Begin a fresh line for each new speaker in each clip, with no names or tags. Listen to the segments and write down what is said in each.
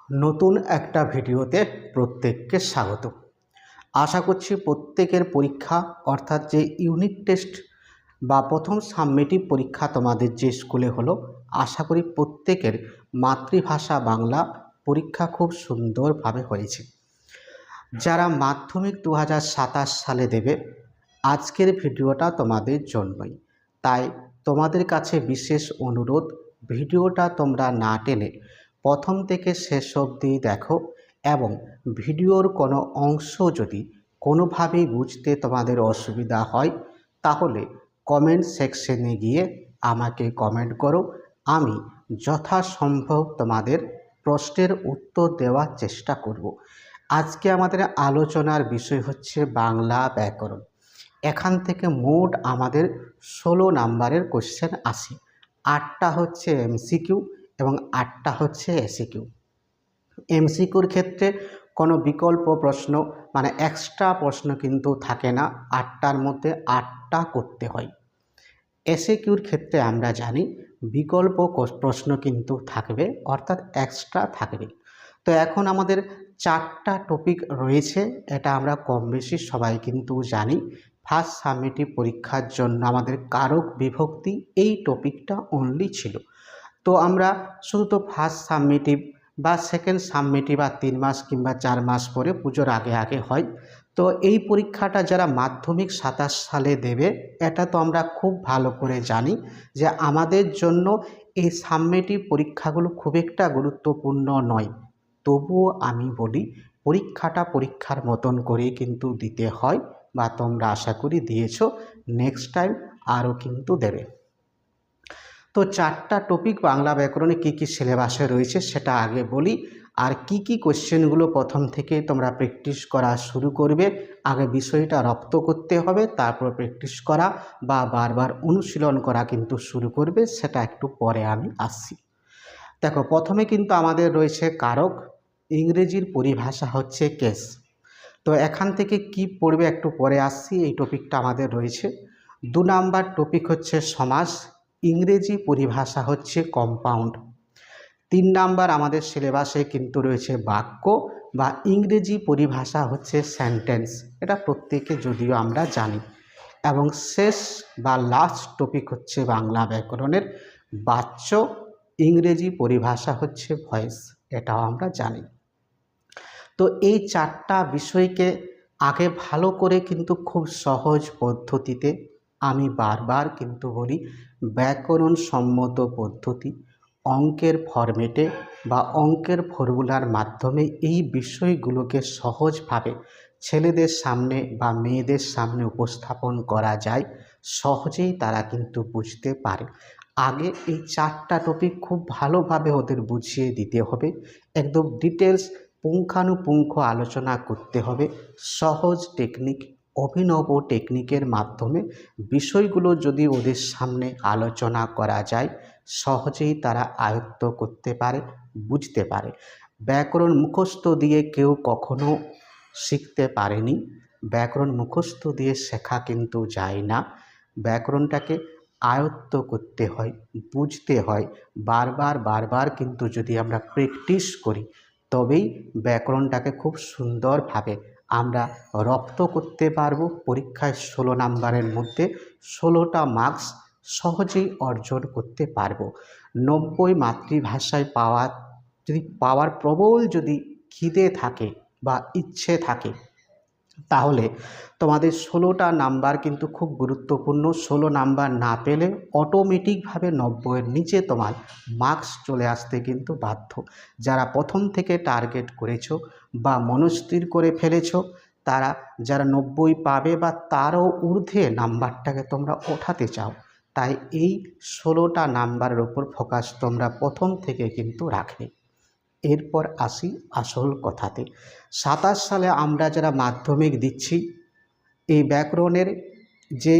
নতুন একটা ভিডিওতে প্রত্যেককে স্বাগত। আশা করছি প্রত্যেকের পরীক্ষা অর্থাৎ যে ইউনিট টেস্ট বা প্রথম সাবমিটিভ পরীক্ষা তোমাদের যে স্কুলে হলো, আশা করি প্রত্যেকের মাতৃভাষা বাংলা পরীক্ষা খুব সুন্দরভাবে হয়েছে। যারা মাধ্যমিক 2027 সালে দেবে, আজকের ভিডিওটা তোমাদের জন্যই। তাই তোমাদের কাছে বিশেষ অনুরোধ, ভিডিওটা তোমরা না টেনে প্রথম থেকে শেষ অবধি দেখো এবং ভিডিওর কোনো অংশ যদি কোনোভাবেই বুঝতে তোমাদের অসুবিধা হয় তাহলে কমেন্ট সেকশনে গিয়ে আমাকে কমেন্ট করো। আমি যথাসম্ভব তোমাদের প্রশ্নের উত্তর দেওয়ার চেষ্টা করব। আজকে আমাদের আলোচনার বিষয় হচ্ছে বাংলা ব্যাকরণ। এখান থেকে মোট আমাদের 16 নাম্বারের কোশ্চেন আসে। 8টা হচ্ছে এমসিকিউ এবং 8টা হচ্ছে এসিকিউ। এমসিকিউর ক্ষেত্রে কোনো বিকল্প প্রশ্ন মানে এক্সট্রা প্রশ্ন কিন্তু থাকে না, 8টার মধ্যে 8টা করতে হয়। এসিকিউর ক্ষেত্রে আমরা জানি বিকল্প প্রশ্ন কিন্তু থাকবে, অর্থাৎ এক্সট্রা থাকবে। তো এখন আমাদের 4টা টপিক রয়েছে, এটা আমরা কম বেশি সবাই কিন্তু জানি। ফার্স্ট সাবমিটিভ পরীক্ষার জন্য আমাদের কারক বিভক্তি এই টপিকটা অনলি ছিল। তো আমরা শুধু তো ফার্স্ট সাবমিটিভ বা সেকেন্ড সাবমিটিভ আর 3 মাস কিংবা 4 মাস পরে পুজোর আগে আগে হয়। তো এই পরীক্ষাটা যারা মাধ্যমিক 27 সালে দেবে, এটা তো আমরা খুব ভালো করে জানি যে আমাদের জন্য এই সাবমিটিভ পরীক্ষাগুলো খুব একটা গুরুত্বপূর্ণ নয়। তবুও আমি বলি পরীক্ষাটা পরীক্ষার মতন করেই কিন্তু দিতে হয়, বা তোমরা আশা করি দিয়েছো, নেক্সট টাইম আরও কিন্তু দেবে। তো 4টা টপিক বাংলা ব্যাকরণে কী কী সিলেবাসে রয়েছে সেটা আগে বলি, আর কি কি কোশ্চেনগুলো প্রথম থেকে তোমরা প্র্যাকটিস করা শুরু করবে। আগে বিষয়টা রপ্ত করতে হবে, তারপর প্র্যাকটিস করা বা বারবার অনুশীলন করা কিন্তু শুরু করবে, সেটা একটু পরে আমি আসছি। দেখো, প্রথমে কিন্তু আমাদের রয়েছে কারক, ইংরেজির পরিভাষা হচ্ছে কেস। তো এখান থেকে কি পড়বে একটু পরে আসছি, এই টপিকটা আমাদের রয়েছে। 2 নাম্বার টপিক হচ্ছে সমাস, ইংরেজি পরিভাষা হচ্ছে কম্পাউন্ড। 3 নাম্বার আমাদের সিলেবাসে কিন্তু রয়েছে বাক্য বা ইংরেজি পরিভাষা হচ্ছে সেন্টেন্স, এটা প্রত্যেকে যদিও আমরা জানি। এবং শেষ বা লাস্ট টপিক হচ্ছে বাংলা ব্যাকরণের বাচ্য, ইংরেজি পরিভাষা হচ্ছে ভয়েস, এটাও আমরা জানি। তো এই 4টা বিষয়কে আগে ভালো করে কিন্তু খুব সহজ পদ্ধতিতে, আমি বারবার কিন্তু বলি ব্যাকরণ সম্মত পদ্ধতি, অঙ্কের ফরম্যাটে বা অঙ্কের ফর্মুলার মাধ্যমে এই বিষয়গুলোকে সহজভাবে ছেলেদের সামনে বা মেয়েদের সামনে উপস্থাপন করা যায়, সহজেই তারা কিন্তু বুঝতে পারে। আগে এই 4টা টপিক খুব ভালোভাবে ওদের বুঝিয়ে দিতে হবে, একদম ডিটেলস পুঙ্খানুপুঙ্খ আলোচনা করতে হবে। সহজ টেকনিক, অভিনব টেকনিকের মাধ্যমে বিষয়গুলো যদি ওদের সামনে আলোচনা করা যায়, সহজেই তারা আয়ত্ত করতে পারে, বুঝতে পারে। ব্যাকরণ মুখস্থ দিয়ে কেউ কখনো শিখতে পারেনি, ব্যাকরণ মুখস্থ দিয়ে শেখা কিন্তু যায় না। ব্যাকরণটাকে আয়ত্ত করতে হয়, বুঝতে হয়, বারবার বারবার কিন্তু যদি আমরা প্র্যাকটিস করি তবেই ব্যাকরণটাকে খুব সুন্দরভাবে আমরা রপ্ত করতে পারবো। পরীক্ষায় 16 নাম্বারের মধ্যে 16টা মার্কস সহজেই অর্জন করতে পারবো। 90 মাতৃভাষায় পাওয়ার প্রবল যদি খিদে থাকে বা ইচ্ছে থাকে, তাহলে তোমাদের 16টা নাম্বার কিন্তু খুব গুরুত্বপূর্ণ। 16 নাম্বার না পেলে অটোমেটিকভাবে 90-এর নিচে তোমার মার্কস চলে আসতে কিন্তু বাধ্য। যারা প্রথম থেকে টার্গেট করেছো বা মনস্থির করে ফেলেছো, তারা যারা 90 পাবে বা তারও ঊর্ধ্বে নাম্বারটাকে তোমরা ওঠাতে চাও, তাই এই 16টা নাম্বারের ওপর ফোকাস তোমরা প্রথম থেকে কিন্তু রাখবে। এরপর আসি আসল কথাতে। 27 সালে আমরা যারা মাধ্যমিক দিচ্ছি, এই ব্যাকরণের যে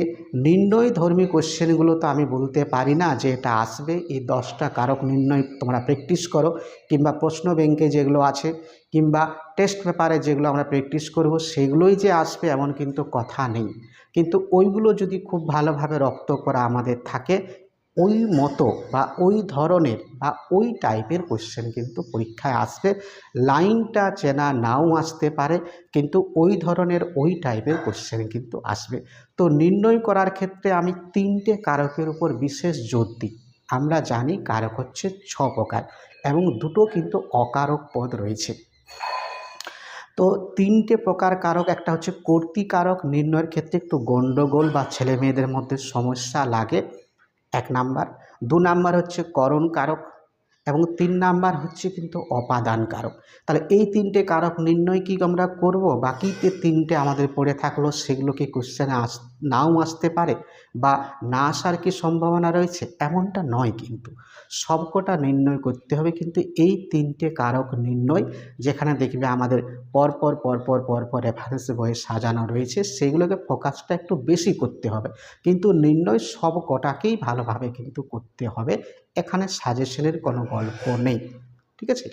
নির্ণয়ধর্মী কোশ্চেনগুলো তো আমি বলতে পারি না যে এটা আসবে। এই 10টা কারক নির্ণয় তোমরা প্র্যাকটিস করো, কিংবা প্রশ্ন ব্যাংকে যেগুলো আছে কিংবা টেস্ট পেপারে যেগুলো আমরা প্র্যাকটিস করব সেগুলোই যে আসবে এমন কিন্তু কথা নেই। কিন্তু ওইগুলো যদি খুব ভালোভাবে রপ্ত করা আমাদের থাকে, ওই মতো বা ওই ধরনের বা ওই টাইপের কোশ্চেন কিন্তু পরীক্ষায় আসবে। লাইনটা চেনা নাও আসতে পারে, কিন্তু ওই ধরনের ওই টাইপের কোশ্চেন কিন্তু আসবে। তো নির্ণয় করার ক্ষেত্রে আমি 3টে কারকের উপর বিশেষ জোর দিই। আমরা জানি কারক হচ্ছে 6 প্রকার এবং দুটো কিন্তু অকারক পদ রয়েছে। তো 3টে প্রকার কারক, একটা হচ্ছে কর্তৃকারক, নির্ণয়ের ক্ষেত্রে একটু গণ্ডগোল বা ছেলে মেয়েদের মধ্যে সমস্যা লাগে, 1 নাম্বার। 2 নাম্বার হচ্ছে করণ কারক এবং 3 নাম্বার হচ্ছে কিন্তু অপাদান কারক। তাহলে এই 3টে কারক নির্ণয় কি আমরা করব, বাকিতে 3টে আমাদের পড়ে থাকলো, সেগুলো কি কোশ্চেনে নাও আসতে পারে বা না আসার কি সম্ভাবনা রয়েছে? এমনটা নয়, কিন্তু সবকটা নির্ণয় করতে হবে। কিন্তু এই 3টে কারক নির্ণয়, যেখানে দেখবে আমাদের পরপর রেফারেন্স বইয়ে সাজানো রয়েছে, সেগুলোকে ফোকাসটা একটু বেশি করতে হবে। কিন্তু নির্ণয় সব কটাকেই ভালোভাবে কিন্তু করতে হবে, এখানে সাজেশনের কোনো গল্প নেই, ঠিক আছে।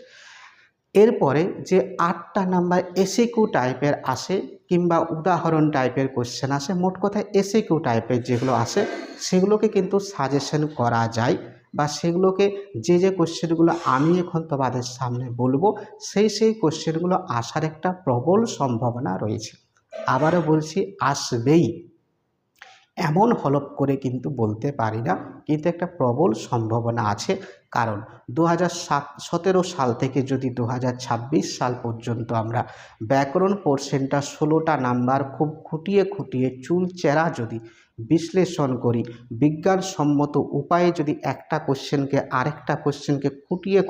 এরপরে যে 8টা নাম্বার এসিকিউ টাইপের আসে কিংবা উদাহরণ টাইপের কোশ্চেন আসে, মোট কথায় এসিকিউ টাইপের যেগুলো আসে সেগুলোকে কিন্তু সাজেশন করা যায়, বা সেগুলোকে যে কোশ্চেনগুলো আমি এখন তোমাদের সামনে বলবো সেই কোশ্চেনগুলো আসার একটা প্রবল সম্ভাবনা রয়েছে। আবারও বলছি, আসবেই এমন হলপ করে কিন্তু বলতে পারি না, কিন্তু একটা প্রবল সম্ভাবনা আছে। কারণ 2017 সাল থেকে যদি 2026 সাল পর্যন্ত আমরা ব্যাকরণ পোর্শনটা 16টা নাম্বার খুব খুঁটিয়ে চুলচেরা যদি বিশ্লেষণ করি, বিজ্ঞানসম্মত উপায়ে যদি একটা কোশ্চেনকে আরেকটা কোশ্চেনকে খুঁটিয়ে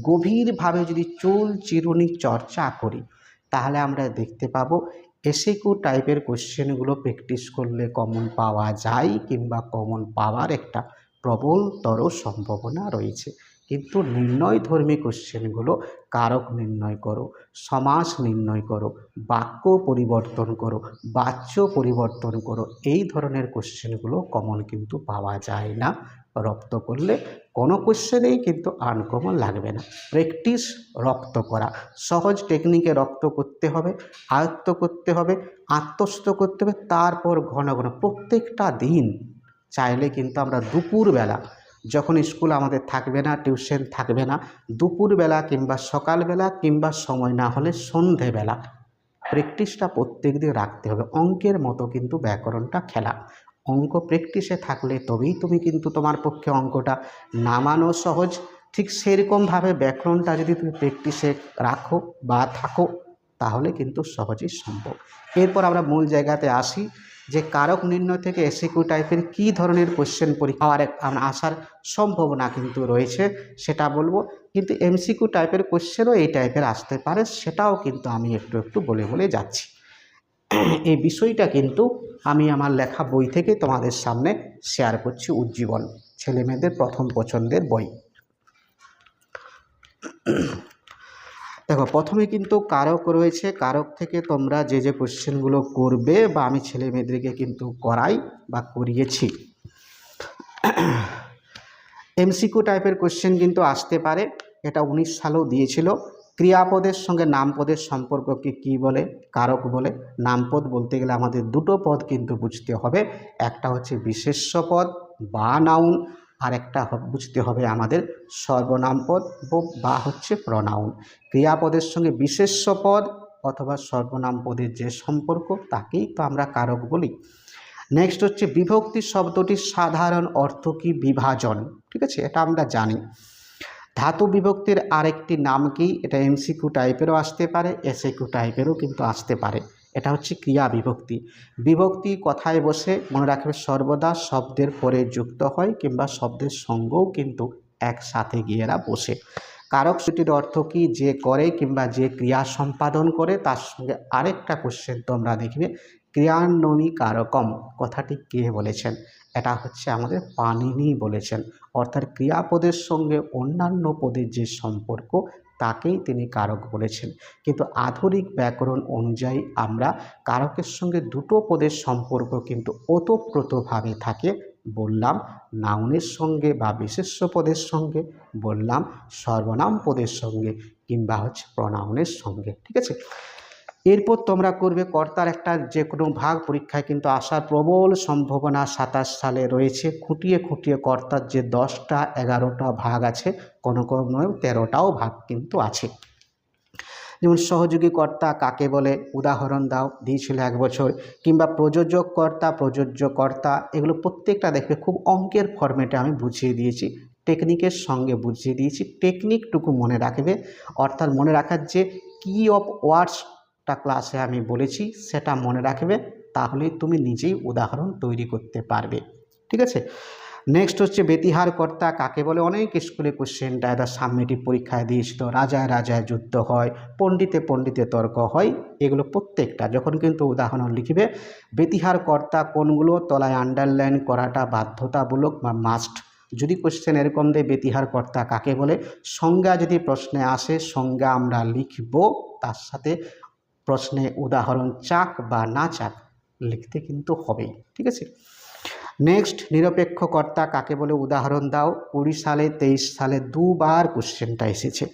গভীরভাবে যদি চুল চিরুনি চর্চা করি, তাহলে আমরা দেখতে পাবো এসিকিউ টাইপের কোশ্চেনগুলো প্র্যাকটিস করলে কমন পাওয়া যায়, কিংবা কমন পাওয়ার একটা প্রবলতর সম্ভাবনা রয়েছে। কিন্তু নির্ণয়ধর্মী কোশ্চেনগুলো কারক নির্ণয় করো, সমাস নির্ণয় করো, বাক্য পরিবর্তন করো, বাচ্য পরিবর্তন করো, এই ধরনের কোশ্চেনগুলো কমন কিন্তু পাওয়া যায় না। রপ্ত করলে কোনো কোশ্চেনেই কিন্তু আনকমন লাগবে না। প্র্যাকটিস, রপ্ত করা, সহজ টেকনিকে রপ্ত করতে হবে, আয়ত্ত করতে হবে, আত্মস্থ করতে হবে। তারপর ঘন প্রত্যেকটা দিন চাইলে কিন্তু আমরা দুপুরবেলা, যখন স্কুল আমাদের থাকবে না, টিউশন থাকবে না, দুপুরবেলা কিংবা সকালবেলা কিংবা সময় না হলে সন্ধেবেলা প্র্যাকটিসটা প্রত্যেক দিন রাখতে হবে। অঙ্কের মতো কিন্তু ব্যাকরণটা খেলা, অঙ্ক প্র্যাকটিসে থাকলে তবেই তুমি কিন্তু তোমার পক্ষে অঙ্কটা নামানো সহজ। ঠিক সেরকমভাবে ব্যাকরণটা যদি তুমি প্র্যাকটিসে রাখো বা থাকো, তাহলে কিন্তু সহজেই সম্ভব। এরপর আমরা মূল জায়গাতে আসি, যে কারক নির্ণয় থেকে এসিকিউ টাইপের কী ধরনের কোশ্চেন পরীক্ষা আসার সম্ভাবনা কিন্তু রয়েছে সেটা বলবো। কিন্তু এমসিকিউ টাইপের কোশ্চেনও এই টাইপের আসতে পারে, সেটাও কিন্তু আমি একটু বলে যাচ্ছি। এই বিষয়টা কিন্তু আমি আমার লেখা বই থেকে তোমাদের সামনে শেয়ার করছি, উজ্জীবন ছেলেমেয়েদের প্রথম পছন্দের বই। দেখো, প্রথমে কিন্তু কারক রয়েছে, কারক থেকে তোমরা যে কোশ্চেনগুলো করবে বা আমি ছেলে মেয়েদেরকে কিন্তু করাই বা করিয়েছি, এমসিকিউ টাইপের কোশ্চেন কিন্তু আসতে পারে। এটা 19 সালেও দিয়েছিল। ক্রিয়াপদের সঙ্গে নামপদের সম্পর্ককে কি বলে? কারক বলে। নামপদ বলতে গেলে আমাদের দুটো পদ কিন্তু বুঝতে হবে, একটা হচ্ছে বিশেষ্য পদ বা নাউন, আর একটা বুঝতে হবে আমাদের সর্বনাম পদ বা হচ্ছে প্রনাউন। ক্রিয়াপদের সঙ্গে বিশেষ্য পদ অথবা সর্বনাম পদের যে সম্পর্ক, তাকেই তো আমরা কারক বলি। নেক্সট হচ্ছে বিভক্তি শব্দটির সাধারণ অর্থ কি? বিভাজন, ঠিক আছে, এটা আমরা জানি। ধাতু বিভক্তির আরেকটি নাম কি? এটা এমসিকিউ টাইপেরও আসতে পারে, এসএকিউ টাইপেরও কিন্তু আসতে পারে। এটা হচ্ছে ক্রিয়া বিভক্তি। বিভক্তি কথায় বসে, মনে রাখবে সর্বদা শব্দের পরে যুক্ত হয় কিংবা শব্দের সঙ্গেও কিন্তু একসাথে গিয়ে এরা বসে। কারক দুটির অর্থ কি? যে করে কিংবা যে ক্রিয়া সম্পাদন করে। তার সঙ্গে আরেকটা কোশ্চেন তোমরা দেখবে, ক্রিয়ান্বয়ী কারকম কথাটি কে বলেছেন? এটা হচ্ছে আমাদের পাণিনি বলেছেন। অর্থাৎ ক্রিয়াপদের সঙ্গে অন্যান্য পদের যে সম্পর্ক, তাকেই তিনি কারক বলেছেন। কিন্তু আধুনিক ব্যাকরণ অনুযায়ী আমরা কারকের সঙ্গে দুটো পদের সম্পর্ক কিন্তু ওতপ্রোতভাবে থাকে। বললাম নাউনের সঙ্গে বা বিশেষ্য পদের সঙ্গে, বললাম সর্বনাম পদের সঙ্গে, কিংবা হচ্ছে প্রনাউনের সঙ্গে, ঠিক আছে। এরপর তোমরা করবে কর্তার একটা যে কোনো ভাগ পরীক্ষায় কিন্তু আসার প্রবল সম্ভাবনা 27 সালে রয়েছে। খুঁটিয়ে খুঁটিয়ে কর্তার যে 10টা 11টা ভাগ আছে, কোনো কোনো 13টাও ভাগ কিন্তু আছে। যেমন সহযোগী কর্তা কাকে বলে, উদাহরণ দাও, দিয়েছিল 1 বছর। কিংবা প্রযোজক কর্তা, প্রযোজ্য কর্তা, এগুলো প্রত্যেকটা দেখবে খুব অঙ্কের ফরম্যাটে আমি বুঝিয়ে দিয়েছি, টেকনিকের সঙ্গে বুঝিয়ে দিয়েছি। টেকনিকটুকু মনে রাখবে, অর্থাৎ মনে রাখার যে কি অফ ওয়ার্ডসটা ক্লাসে আমি বলেছি সেটা মনে রাখবে, তাহলেই তুমি নিজেই উদাহরণ তৈরি করতে পারবে। ঠিক আছে। নেক্সট হচ্ছে বেতিহার কর্তা কাকে বলে। অনেক স্কুলে কোশ্চেনটা এটা সাবমিটিভ পরীক্ষায় দিয়েছিল। রাজায় রাজায় যুদ্ধ হয়, পণ্ডিতে পণ্ডিতে তর্ক হয়, এগুলো প্রত্যেকটা যখন কিন্তু উদাহরণ লিখবে, বেতিহার কর্তা কোনগুলো তলায় আন্ডারলাইন করাটা বাধ্যতামূলক বা মাস্ট। যদি কোশ্চেন এরকম দেয় বেতিহার কর্তা কাকে বলে, সংজ্ঞা যদি প্রশ্নে আসে সংজ্ঞা আমরা লিখব, তার সাথে প্রশ্নে উদাহরণ চাক বা না চাক লিখতে কিন্তু হবেই। ঠিক আছে। নেক্সট নিরপেক্ষ কর্তা কাকে বলে, উদাহরণ দাও। 20 সালে 23 সালে দুবার কোশ্চেনটা এসেছে।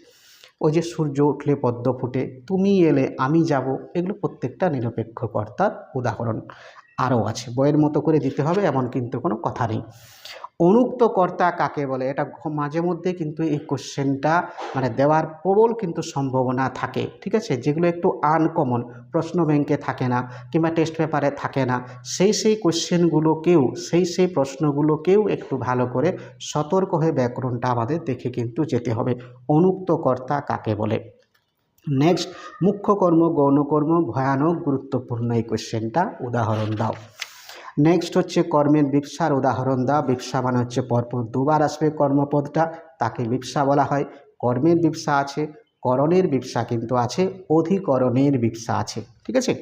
ওই যে সূর্য উঠলে পদ্ম ফুটে, তুমি এলে আমি যাব, এগুলো প্রত্যেকটা নিরপেক্ষ কর্তার উদাহরণ। আরও আছে, বইয়ের মতো করে দিতে হবে এমন কিন্তু কোনো কথা নেই। অনুক্ত কর্তা কাকে বলে, এটা মাঝে মধ্যে কিন্তু এই কোশ্চেনটা মানে দেওয়ার প্রবল কিন্তু সম্ভাবনা থাকে। ঠিক আছে। যেগুলো একটু আনকমন, প্রশ্ন ব্যাংকে থাকে না কিংবা টেস্ট পেপারে থাকে না, সেই কোশ্চেনগুলোকেও সেই প্রশ্নগুলোকেও একটু ভালো করে সতর্ক হয়ে ব্যাকরণটা আমাদের দেখে কিন্তু যেতে হবে। অনুক্ত কর্তা কাকে বলে। নেক্সট মুখ্য কর্ম গৌণকর্ম, ভয়ানক গুরুত্বপূর্ণ এই কোশ্চেনটা, উদাহরণ দাও। নেক্সট হচ্ছে কর্মের বিপ্সার উদাহরণ দাও। বিপ্সা মানে হচ্ছে পরপর দুবার আসবে কর্মপদটা, তাকে বিপ্সা বলা হয়। কর্মের বিপ্সা আছে, করণের বিপ্সা কিন্তু আছে, অধিকরণের বিপ্সা আছে। ঠিক আছে।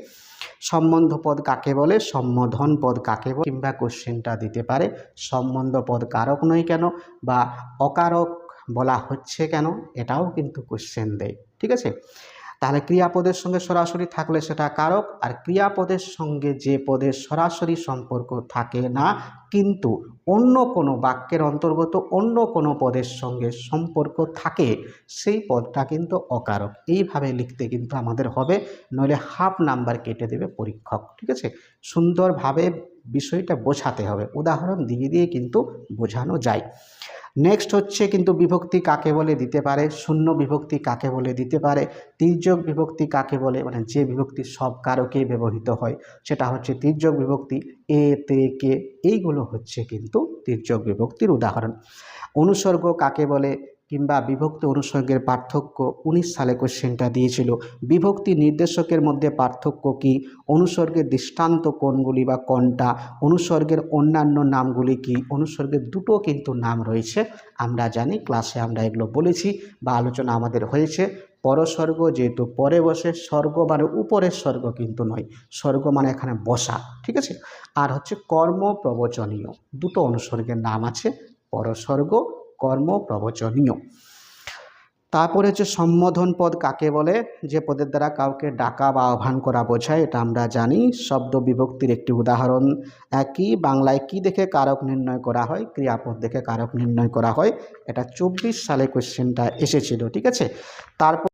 সম্বন্ধ পদ কাকে বলে, সম্বোধন পদ কাকে বলে, কিংবা কোশ্চেনটা দিতে পারে সম্বন্ধ পদ কারক নয় কেন বা অকারক বলা হচ্ছে কেন, এটাও কিন্তু কোশ্চেন দেয়। ঠিক আছে। তাহলে ক্রিয়াপদের সঙ্গে সরাসরি থাকলে সেটা কারক, আর ক্রিয়াপদের সঙ্গে যে পদের সরাসরি সম্পর্ক থাকে না কিন্তু অন্য কোনো বাক্যের অন্তর্গত অন্য কোনো পদের সঙ্গে সম্পর্ক থাকে, সেই পদটা কিন্তু অকারক। এইভাবে লিখতে কিন্তু আমাদের হবে, নইলে হাফ নাম্বার কেটে দেবে পরীক্ষক। ঠিক আছে। সুন্দরভাবে বিষয়টা বোঝাতে হবে, উদাহরণ দিয়ে দিয়ে কিন্তু বোঝানো যায়। নেক্সট হচ্ছে কিন্তু বিভক্তি কাকে বলে দিতে পারে, শূন্য বিভক্তি কাকে বলে দিতে পারে, তির্যক বিভক্তি কাকে বলে, মানে যে বিভক্তি সব কারকে ব্যবহৃত হয় সেটা হচ্ছে তির্যক বিভক্তি। এ তে কে, এইগুলো হচ্ছে কিন্তু তির্যক বিভক্তির উদাহরণ। অনুসর্গ কাকে বলে কিংবা বিভক্তি অনুসর্গের পার্থক্য, 19 সালে কোশ্চেনটা দিয়েছিল। বিভক্তি নির্দেশকের মধ্যে পার্থক্য কি, অনুসর্গের দৃষ্টান্ত কোনগুলি বা কোনটা, অনুসর্গের অন্যান্য নামগুলি কি। অনুসর্গের দুটো কিন্তু নাম রয়েছে, আমরা জানি, ক্লাসে আমরা এগুলো বলেছি বা আলোচনা আমাদের হয়েছে। পরস্বর্গ যেহেতু পরে বসে, স্বর্গ মানে উপরের স্বর্গ কিন্তু নয়, স্বর্গ মানে এখানে বসা। ঠিক আছে। আর হচ্ছে কর্ম প্রবচনীয়, দুটো অনুসর্গের নাম আছে, পরস্বর্গ, কর্ম প্রবচনীয়। তারপরে হচ্ছে সম্বোধন পদ কাকে বলে, যে পদের দ্বারা কাউকে ডাকা বা আহ্বান করা বোঝায়, এটা আমরা জানি। শব্দ বিভক্তির একটি উদাহরণ। একই বাংলায় কি দেখে কারক নির্ণয় করা হয়, ক্রিয়াপদ দেখে কারক নির্ণয় করা হয়। এটা 24 সালে কোশ্চেনটা এসেছিল। ঠিক আছে। তারপর